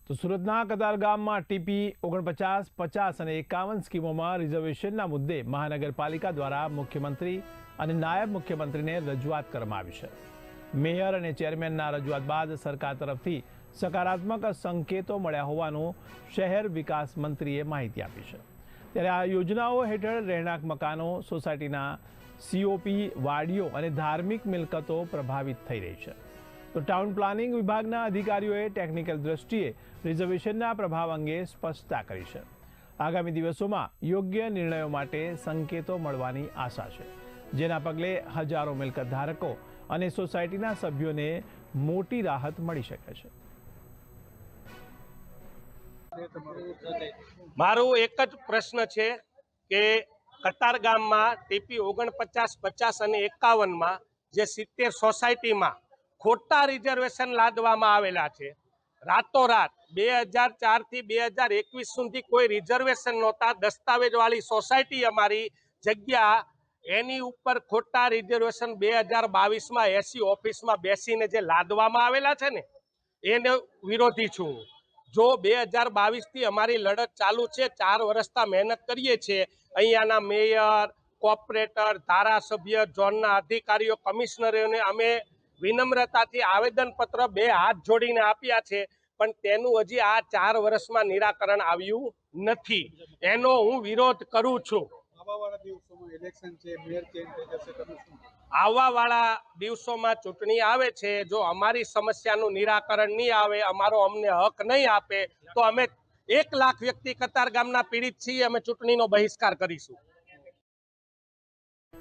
તો સુરતના કતારગામમાં ટીપી 49, 50 અને 51 સ્કીમોમાં રિઝર્વેશનના મુદ્દે મહાનગરપાલિકા દ્વારા મુખ્યમંત્રી અને નાયબ મુખ્યમંત્રીને રજૂઆત કરવામાં આવી છે। મેયર અને ચેરમેનના રજૂઆત બાદ સરકાર તરફથી સકારાત્મક સંકેતો મળ્યા હોવાનું શહેર વિકાસ મંત્રીએ માહિતી આપી છે। ત્યારે આ યોજનાઓ હેઠળ રહેણાંક મકાનો, સોસાયટીના સીઓપી, વાડીઓ અને ધાર્મિક મિલકતો પ્રભાવિત થઈ રહી છે। તો ટાઉન પ્લાનિંગ વિભાગના અધિકારીઓએ ટેકનિકલ દ્રષ્ટિએ રિઝર્વેશનના પ્રભાવ અંગે સ્પષ્ટતા કરી છે। આગામી દિવસોમાં યોગ્ય નિર્ણયો માટે સંકેતો મળવાની આશા છે, જેના પગલે હજારો મિલકત ધારકો અને સોસાયટીના સભ્યોને મોટી રાહત મળી શકે છે। મારો એક જ પ્રશ્ન છે કે કતારગામમાં ટીપી 49, 50 અને 51માં જે 70 સોસાયટીમાં ખોટા રિઝર્વેશન લાદવામાં આવેલા છે। રાતોરાત 2004 થી 2021 સુધી કોઈ રિઝર્વેશન નહોતા। દસ્તાવેજવાળી સોસાયટી અમારી જગ્યા, એની ઉપર ખોટા રિઝર્વેશન 2022માં એસી ઓફિસમાં બેસીને જે લાદવામાં આવેલા છે ને, એને વિરોધી છું। જો 2022થી અમારી લડત ચાલુ છે, 4 વર્ષથી મહેનત કરીએ છીએ। અહીંયાના મેયર, કોર્પોરેટર, ધારાસભ્ય, ઝોનના અધિકારીઓ, કમિશનરોને અમે વિનમ્રતાથી આવેદનપત્ર 2 હાથ જોડીને આપ્યા છે, પણ તેનું હજી આ 4 વર્ષમાં નિરાકરણ આવ્યું નથી। એનો હું વિરોધ કરું છું। આવવાવાળા દિવસોમાં ચૂંટણી આવે છે, જો અમારી સમસ્યાનું નિરાકરણ નહીં આવે, અમને હક નહીં આપે, તો અમે 1 લાખ વ્યક્તિ કતારગામના પીડિત છીએ, અમે ચૂંટણીનો બહિષ્કાર કરીશું।